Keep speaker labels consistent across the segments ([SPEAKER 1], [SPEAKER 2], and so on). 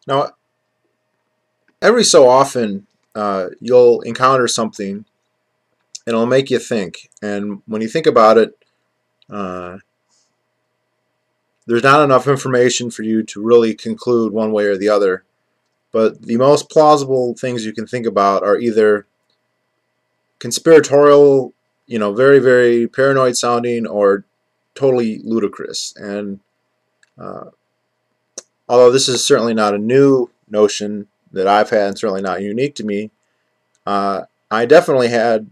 [SPEAKER 1] Now, every so often, you'll encounter something and it'll make you think. And when you think about it, uh, there's not enough information for you to really conclude one way or the other. But the most plausible things you can think about are either conspiratorial, very, very paranoid sounding, or totally ludicrous. And uh, although this is certainly not a new notion that I've had, and certainly not unique to me, I definitely had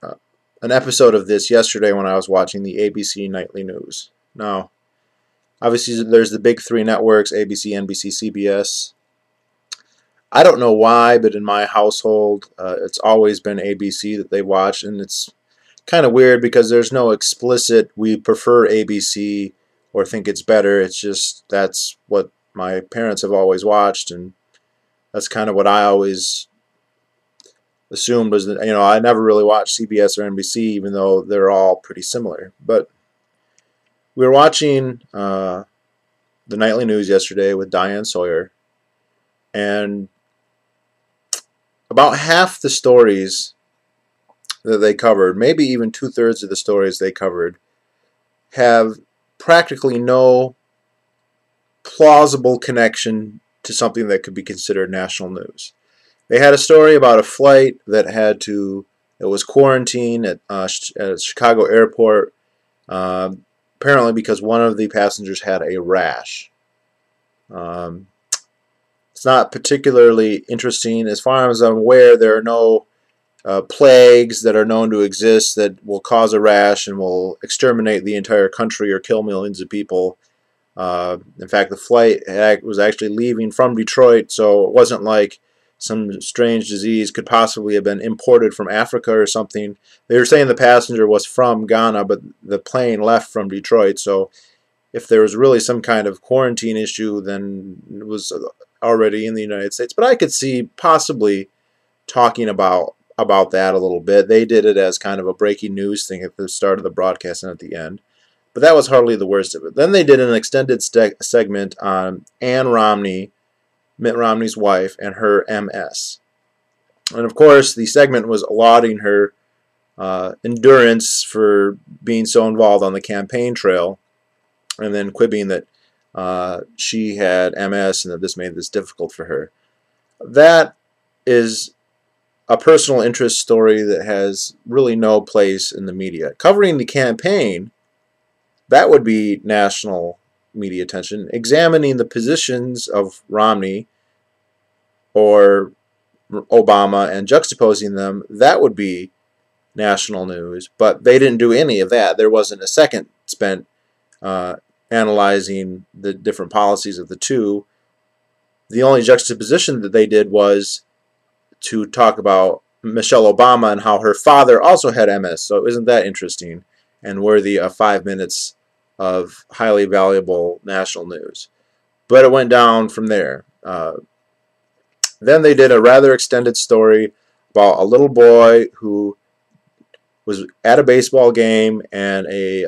[SPEAKER 1] uh, an episode of this yesterday when I was watching the ABC Nightly News. Now, obviously, there's the big three networks: ABC, NBC, CBS. I don't know why, but in my household, it's always been ABC that they watch, and it's kind of weird because there's no explicit "we prefer ABC" or think it's better. It's just that's what my parents have always watched, and that's kind of what I always assumed was that, I never really watched CBS or NBC, even though they're all pretty similar. But we were watching the Nightly News yesterday with Diane Sawyer, and about half the stories that they covered, maybe even 2/3 of the stories they covered, have practically no plausible connection to something that could be considered national news. They had a story about a flight it was quarantined at Chicago airport, apparently because one of the passengers had a rash. It's not particularly interesting. As far as I'm aware, there are no plagues that are known to exist that will cause a rash and will exterminate the entire country or kill millions of people. In fact, the flight was actually leaving from Detroit, so it wasn't like some strange disease could possibly have been imported from Africa or something. They were saying the passenger was from Ghana, but the plane left from Detroit, so if there was really some kind of quarantine issue, then it was already in the United States. But I could see possibly talking about that a little bit. They did it as kind of a breaking news thing at the start of the broadcast and at the end. But that was hardly the worst of it. Then they did an extended segment on Ann Romney, Mitt Romney's wife, and her MS. And of course, the segment was lauding her endurance for being so involved on the campaign trail, and then quibbing that she had MS and that this made this difficult for her. That is a personal interest story that has really no place in the media. Covering the campaign, that would be national media attention. Examining the positions of Romney or Obama and juxtaposing them, that would be national news. But they didn't do any of that. There wasn't a second spent analyzing the different policies of the two. The only juxtaposition that they did was to talk about Michelle Obama and how her father also had MS. So isn't that interesting and worthy of 5 minutes of highly valuable national news? But it went down from there. Then they did a rather extended story about a little boy who was at a baseball game and I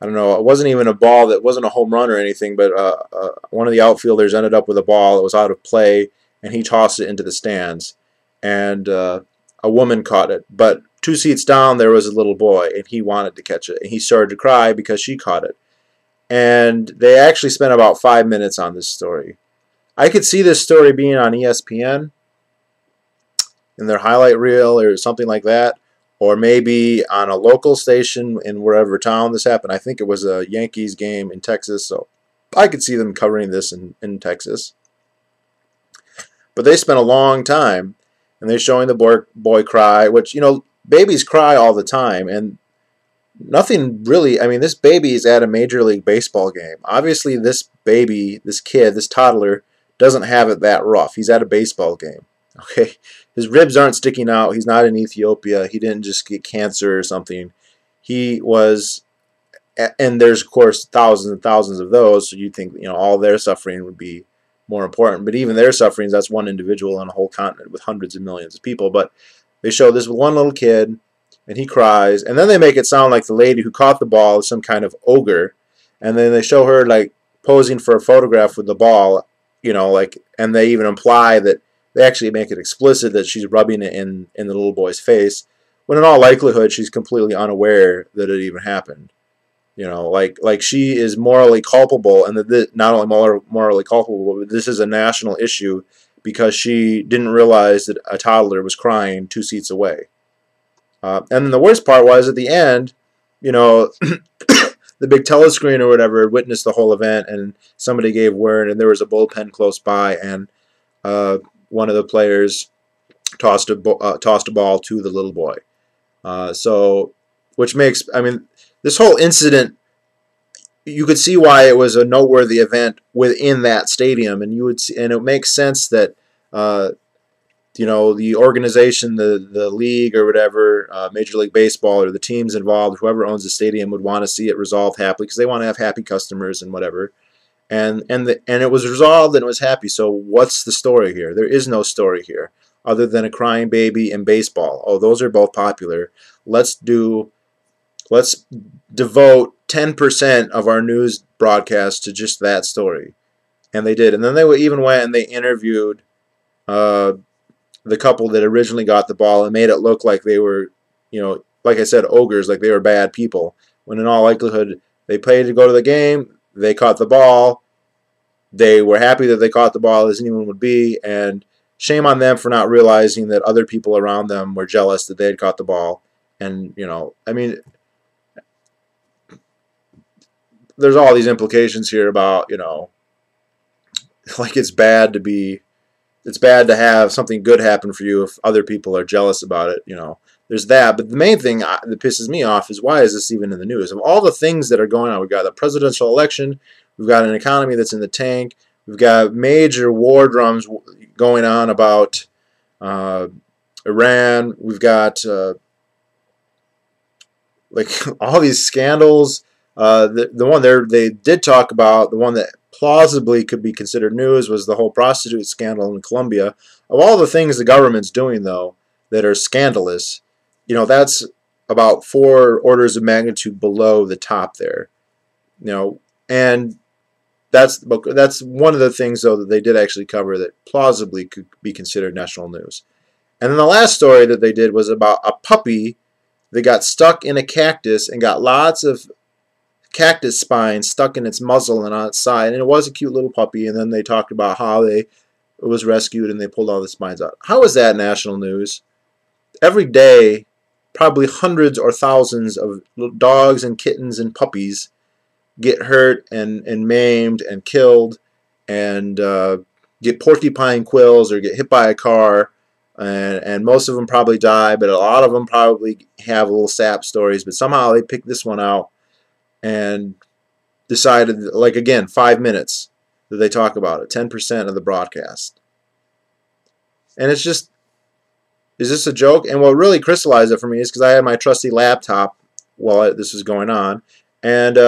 [SPEAKER 1] don't know, it wasn't even a ball that wasn't a home run or anything, but one of the outfielders ended up with a ball that was out of play, and he tossed it into the stands. And a woman caught it. But 2 seats down, there was a little boy, and he wanted to catch it. And he started to cry because she caught it. And they actually spent about 5 minutes on this story. I could see this story being on ESPN in their highlight reel or something like that, or maybe on a local station in wherever town this happened. I think it was a Yankees game in Texas, so I could see them covering this in Texas. But they spent a long time, and they're showing the boy cry, which, babies cry all the time, and nothing really, this baby is at a Major League Baseball game. Obviously, this baby, this kid, this toddler, doesn't have it that rough. He's at a baseball game. Okay, his ribs aren't sticking out. He's not in Ethiopia. He didn't just get cancer or something. He was, and there's of course thousands and thousands of those. So you'd think all their suffering would be more important. But even their sufferings, that's one individual on a whole continent with hundreds of millions of people. But they show this one little kid, and he cries, and then they make it sound like the lady who caught the ball is some kind of ogre, and then they show her like posing for a photograph with the ball, you know, like, and they even imply that they actually make it explicit that she's rubbing it in the little boy's face, when in all likelihood she's completely unaware that it even happened. You know, like she is morally culpable, and that not only morally culpable, but this is a national issue because she didn't realize that a toddler was crying 2 seats away. And then the worst part was at the end, you know, the big telescreen or whatever witnessed the whole event, and somebody gave word, and there was a bullpen close by, and one of the players tossed a ball to the little boy. So, which makes, I mean, this whole incident, you could see why it was a noteworthy event within that stadium, and you would see, and it makes sense that you know, the organization, the league or whatever, Major League Baseball or the teams involved, whoever owns the stadium would want to see it resolved happily because they want to have happy customers and whatever. And it was resolved and it was happy. So what's the story here? There is no story here other than a crying baby and baseball. Oh, those are both popular. Let's devote 10% of our news broadcast to just that story. And they did. And then they even went and they interviewed the couple that originally got the ball and made it look like they were, you know, like I said, ogres, like they were bad people. When in all likelihood, they paid to go to the game, they caught the ball, they were happy that they caught the ball as anyone would be, and shame on them for not realizing that other people around them were jealous that they had caught the ball. And, you know, I mean, there's all these implications here about, you know, like it's bad to have something good happen for you if other people are jealous about it, you know. There's that, but the main thing that pisses me off is why is this even in the news? Of all the things that are going on, we've got the presidential election, we've got an economy that's in the tank, we've got major war drums going on about Iran, we've got like all these scandals. The one they did talk about, the one that plausibly could be considered news, was the whole prostitute scandal in Colombia. Of all the things the government's doing, though, that are scandalous, you know, that's about 4 orders of magnitude below the top there. You know, and that's one of the things, though, that they did actually cover that plausibly could be considered national news. And then the last story that they did was about a puppy that got stuck in a cactus and got lots of cactus spines stuck in its muzzle and on its side, and it was a cute little puppy. And then they talked about how it was rescued and they pulled all the spines out. How is that national news? Every day, probably hundreds or thousands of dogs and kittens and puppies get hurt and maimed and killed and get porcupine quills or get hit by a car, and most of them probably die, but a lot of them probably have little sap stories, but somehow they picked this one out and decided, like, again, 5 minutes that they talk about it, 10% of the broadcast. And it's just, is this a joke? And what really crystallized it for me is because I had my trusty laptop while this was going on, and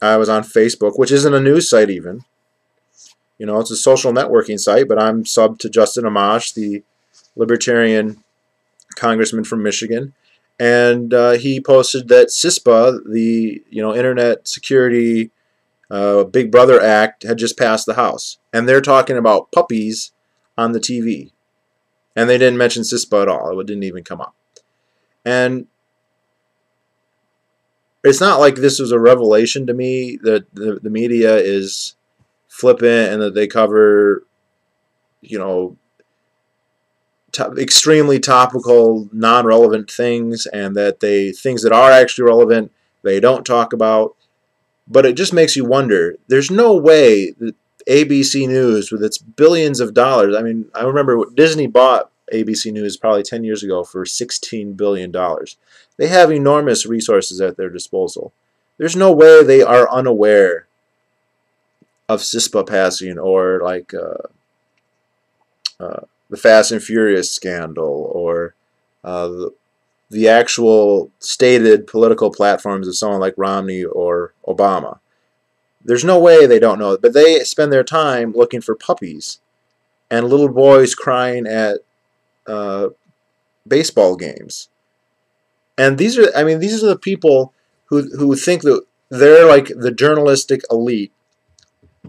[SPEAKER 1] I was on Facebook, which isn't a news site even. You know, it's a social networking site, but I'm subbed to Justin Amash, the libertarian congressman from Michigan. And he posted that CISPA, the Internet Security Big Brother Act, had just passed the House, and they're talking about puppies on the TV, and they didn't mention CISPA at all. It didn't even come up. And it's not like this was a revelation to me that the media is flippant and that they cover, you know, extremely topical, non-relevant things, and that things that are actually relevant they don't talk about. But it just makes you wonder. There's no way that ABC News, with its billions of dollars, I mean, I remember Disney bought ABC News probably 10 years ago for $16 billion. They have enormous resources at their disposal. There's no way they are unaware of CISPA passing, or like the Fast and Furious scandal, or the actual stated political platforms of someone like Romney or Obama. There's no way they don't know it, but they spend their time looking for puppies and little boys crying at baseball games. And these are the people who think that they're like the journalistic elite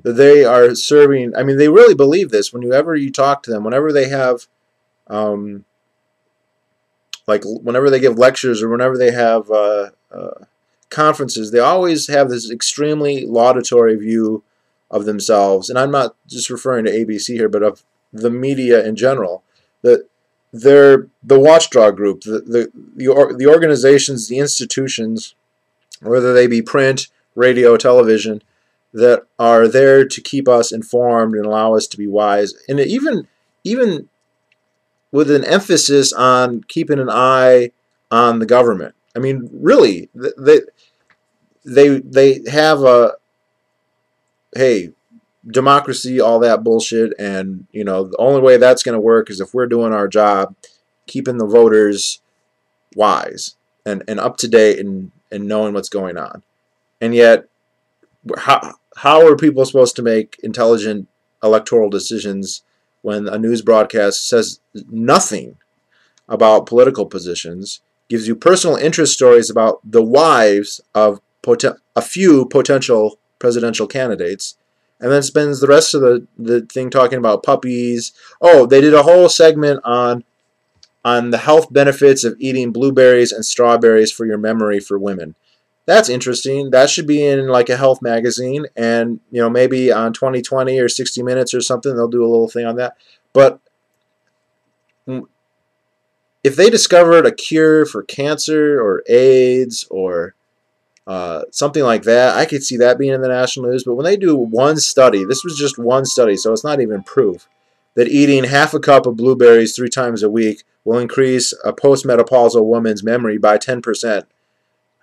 [SPEAKER 1] that they are serving. I mean, they really believe this. Whenever you talk to them, whenever they have, like whenever they give lectures or whenever they have conferences, they always have this extremely laudatory view of themselves. And I'm not just referring to ABC here, but of the media in general. That they're the watchdog group, the organizations, the institutions, whether they be print, radio, television, that are there to keep us informed and allow us to be wise. And even with an emphasis on keeping an eye on the government. I mean, really, they have a, hey, democracy, all that bullshit, and you know the only way that's going to work is if we're doing our job, keeping the voters wise and up to date and knowing what's going on. And yet, how are people supposed to make intelligent electoral decisions when a news broadcast says nothing about political positions, gives you personal interest stories about the wives of a few potential presidential candidates, and then spends the rest of the thing talking about puppies? Oh, they did a whole segment on the health benefits of eating blueberries and strawberries for your memory for women. That's interesting. That should be in like a health magazine, and you know maybe on 2020 or 60 Minutes or something they'll do a little thing on that. But if they discovered a cure for cancer or AIDS or something like that, I could see that being in the national news. But when they do one study, this was just one study, so it's not even proof, that eating half a cup of blueberries 3 times a week will increase a postmenopausal woman's memory by 10%.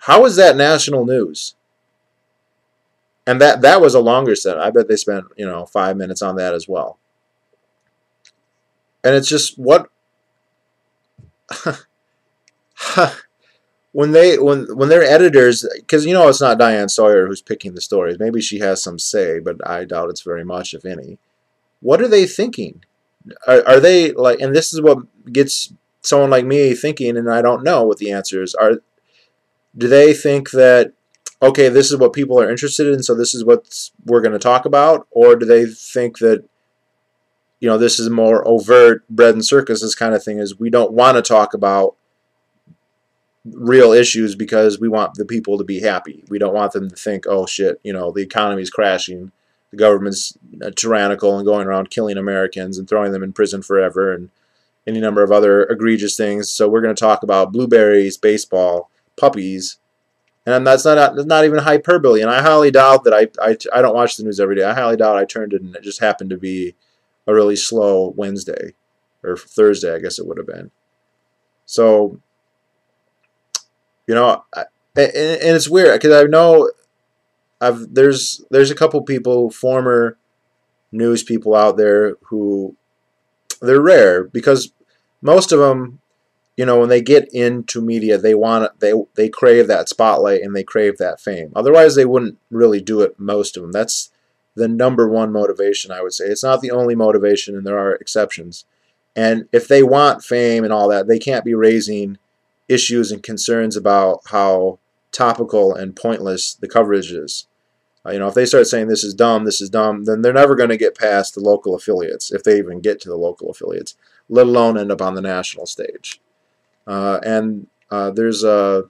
[SPEAKER 1] How is that national news? And that was a longer set. I bet they spent 5 minutes on that as well. And it's just what when their editors, because it's not Diane Sawyer who's picking the stories. Maybe she has some say, but I doubt it's very much, if any. What are they thinking? Are they like? And this is what gets someone like me thinking, and I don't know what the answer is. Do they think that, okay, this is what people are interested in, so this is what we're going to talk about? Or do they think that, this is more overt bread and circuses kind of thing, is we don't want to talk about real issues because we want the people to be happy. We don't want them to think, oh shit, the economy's crashing, the government's tyrannical and going around killing Americans and throwing them in prison forever and any number of other egregious things. So we're going to talk about blueberries, baseball, puppies, and that's not even hyperbole. And I highly doubt that I don't watch the news every day. I highly doubt I turned it and it just happened to be a really slow Wednesday or Thursday, I guess it would have been. So, and it's weird because I know there's a couple people, former news people out there who they're rare because most of them, when they get into media, they crave that spotlight and they crave that fame. Otherwise, they wouldn't really do it. Most of them. That's the #1 motivation, I would say. It's not the only motivation, and there are exceptions. And if they want fame and all that, they can't be raising issues and concerns about how topical and pointless the coverage is. If they start saying this is dumb, then they're never going to get past the local affiliates, if they even get to the local affiliates, let alone end up on the national stage. There's a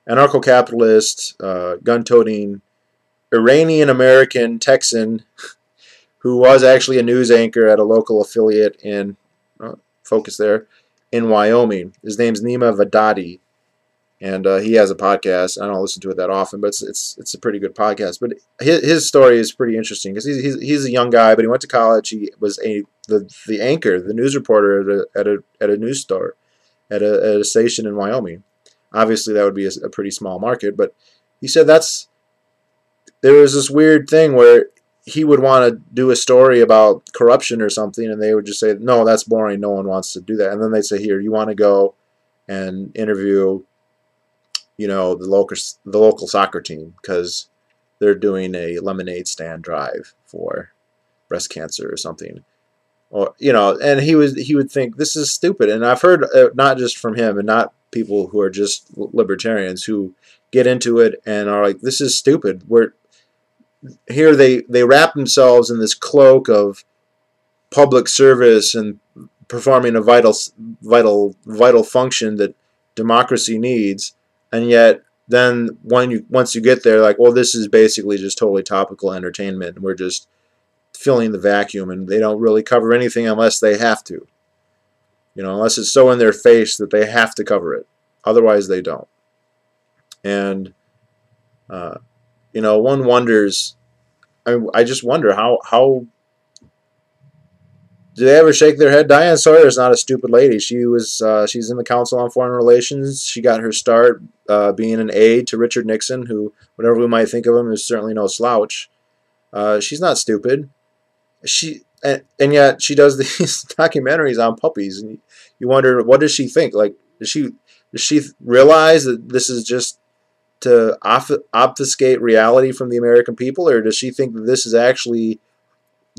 [SPEAKER 1] anarcho-capitalist, gun-toting, Iranian-American Texan who was actually a news anchor at a local affiliate in, focus there, in Wyoming. His name's Nima Vadadi, and he has a podcast. I don't listen to it that often, but it's a pretty good podcast. But his story is pretty interesting because he's a young guy, but he went to college. He was the anchor, the news reporter at a news store, at a station in Wyoming. Obviously, that would be a pretty small market, but he said there was this weird thing where he would want to do a story about corruption or something, and they would just say, no, that's boring, no one wants to do that. And then they'd say, here, you want to go and interview, the local soccer team because they're doing a lemonade stand drive for breast cancer or something. Or, and he would think this is stupid. And I've heard not just from him and not people who are just libertarians who get into it and are like, this is stupid. here they wrap themselves in this cloak of public service and performing a vital function that democracy needs, and yet then once you get there, like, well, this is basically just totally topical entertainment, and we're just filling the vacuum, and they don't really cover anything unless they have to, unless it's so in their face that they have to cover it. Otherwise, they don't. And one wonders. I just wonder how do they ever shake their head? Diane Sawyer is not a stupid lady. She's in the Council on Foreign Relations. She got her start being an aide to Richard Nixon, who, whatever we might think of him, is certainly no slouch. She's not stupid. And yet she does these documentaries on puppies, and you wonder, what does she think? Like, does she realize that this is just to obfuscate reality from the American people, or does she think that this is actually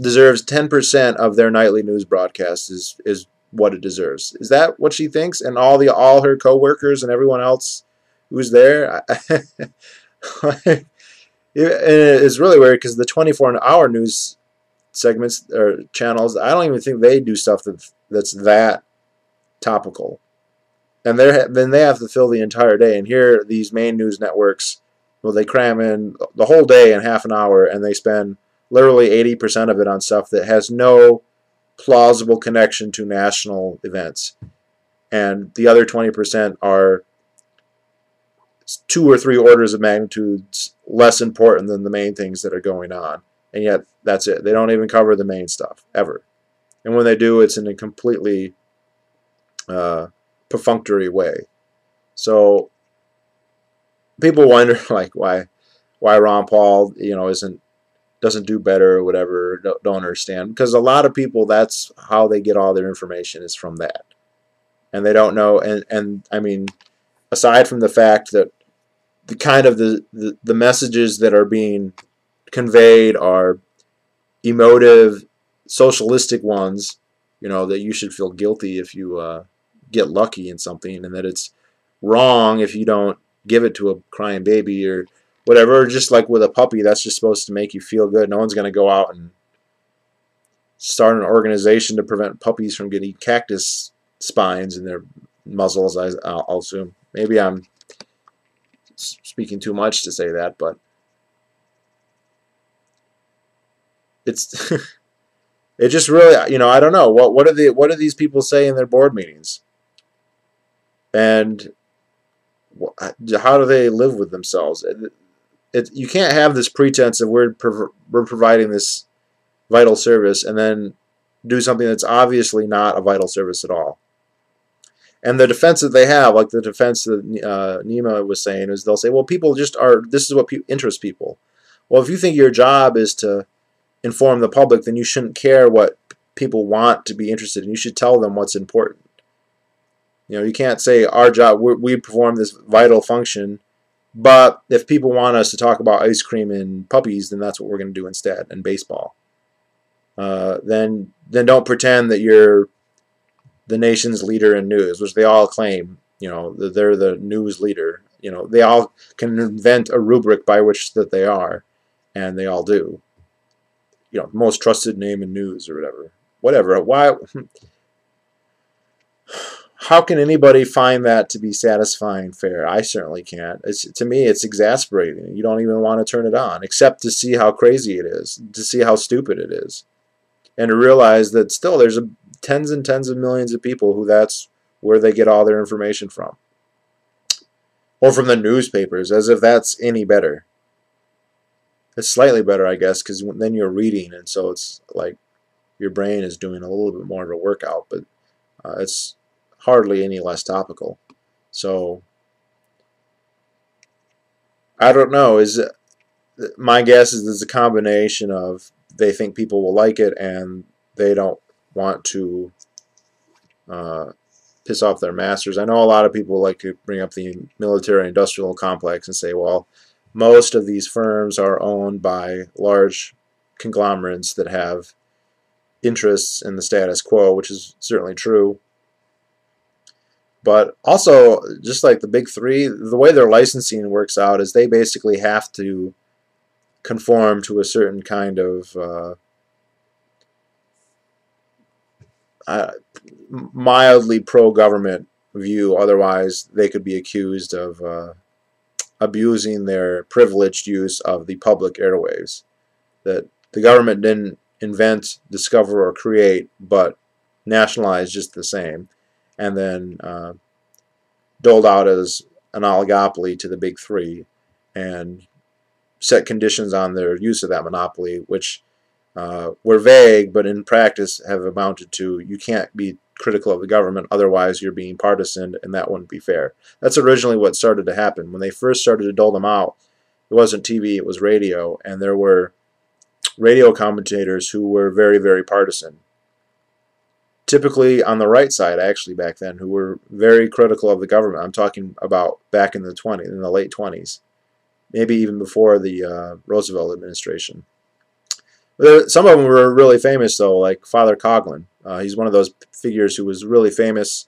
[SPEAKER 1] deserves 10% of their nightly news broadcast is what it deserves? Is that what she thinks? And all her co-workers and everyone else who's there? And it's really weird because the 24-hour news segments or channels, I don't even think they do stuff that's that topical. And then they have to fill the entire day. And here, these main news networks, well, they cram in the whole day in half an hour, and they spend literally 80% of it on stuff that has no plausible connection to national events. And the other 20% are 2 or 3 orders of magnitude less important than the main things that are going on. And yet, that's it. They don't even cover the main stuff, ever. And when they do, it's in a completely perfunctory way. So people wonder, like, why Ron Paul, doesn't do better or whatever. Don't understand, because a lot of people, that's how they get all their information, is from that, and they don't know. And I mean, aside from the fact that the kind of the messages that are being conveyed are emotive, socialistic ones, that you should feel guilty if you get lucky in something, and that it's wrong if you don't give it to a crying baby or whatever. Just like with a puppy, that's just supposed to make you feel good. No one's going to go out and start an organization to prevent puppies from getting cactus spines in their muzzles, I'll assume. Maybe I'm speaking too much to say that, but it's it just really, I don't know, what do these people say in their board meetings, and how do they live with themselves? You can't have this pretense of we're providing this vital service and then do something that's obviously not a vital service at all. And the defense that they have, like the defense that Nima was saying, is they'll say, well, people just are, this is what interests people. Well, if you think your job is to inform the public, then you shouldn't care what people want to be interested in. You should tell them what's important. You can't say our job, we perform this vital function, but if people want us to talk about ice cream and puppies, then that's what we're going to do instead, and baseball. Then don't pretend that you're the nation's leader in news, which they all claim, that they're the news leader. They all can invent a rubric by which that they are, and they all do. Most trusted name in news or whatever. Why? How can anybody find that to be satisfying, fair? I certainly can't. To me, it's exasperating. You don't even want to turn it on, except to see how crazy it is, to see how stupid it is, and to realize that still there's tens and tens of millions of people who that's where they get all their information from. Or from the newspapers, as if that's any better. It's slightly better, I guess, because then you're reading, and so it's like your brain is doing a little bit more of a workout, but it's hardly any less topical. So I don't know. My guess is there's a combination of they think people will like it and they don't want to piss off their masters. I know a lot of people like to bring up the military-industrial complex and say, well, most of these firms are owned by large conglomerates that have interests in the status quo, which is certainly true. But also, just like the big three, the way their licensing works out is they basically have to conform to a certain kind of mildly pro-government view. Otherwise, they could be accused of abusing their privileged use of the public airwaves that the government didn't invent, discover, or create, but nationalized just the same, and then doled out as an oligopoly to the big three, and set conditions on their use of that monopoly, which were vague, but in practice have amounted to you can't be critical of the government, otherwise you're being partisan, and that wouldn't be fair. That's originally what started to happen. When they first started to dole them out, it wasn't TV, it was radio, and there were radio commentators who were very, very partisan. Typically on the right side, actually, back then, who were very critical of the government. I'm talking about back in the late 20s, maybe even before the Roosevelt administration. Some of them were really famous, though, like Father Coughlin. He's one of those figures who was really famous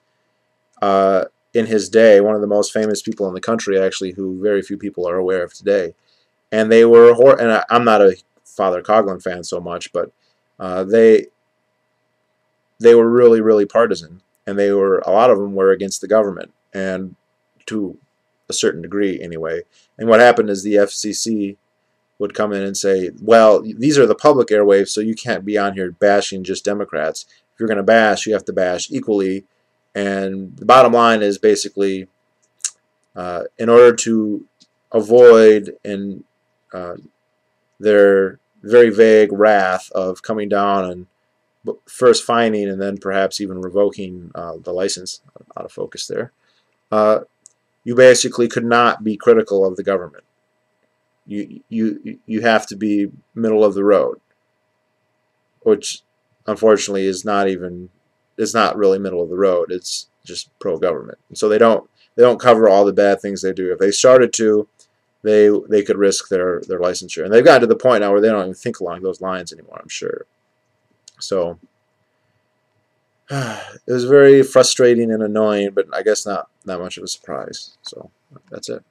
[SPEAKER 1] in his day, one of the most famous people in the country, actually, who very few people are aware of today. And they were, and I'm not a Father Coughlin fan so much, but they were really, really partisan, and a lot of them were against the government, and to a certain degree, anyway. And what happened is the FCC would come in and say, well, these are the public airwaves, so you can't be on here bashing just Democrats. If you're going to bash, you have to bash equally. And the bottom line is basically, in order to avoid their very vague wrath of coming down and first fining and then perhaps even revoking the license, out of focus there, you basically could not be critical of the government. You have to be middle of the road, which unfortunately is not really middle of the road. It's just pro-government. And so they don't cover all the bad things they do. If they started to, they could risk their licensure. And they've gotten to the point now where they don't even think along those lines anymore, I'm sure. So it was very frustrating and annoying, but I guess not much of a surprise. So that's it.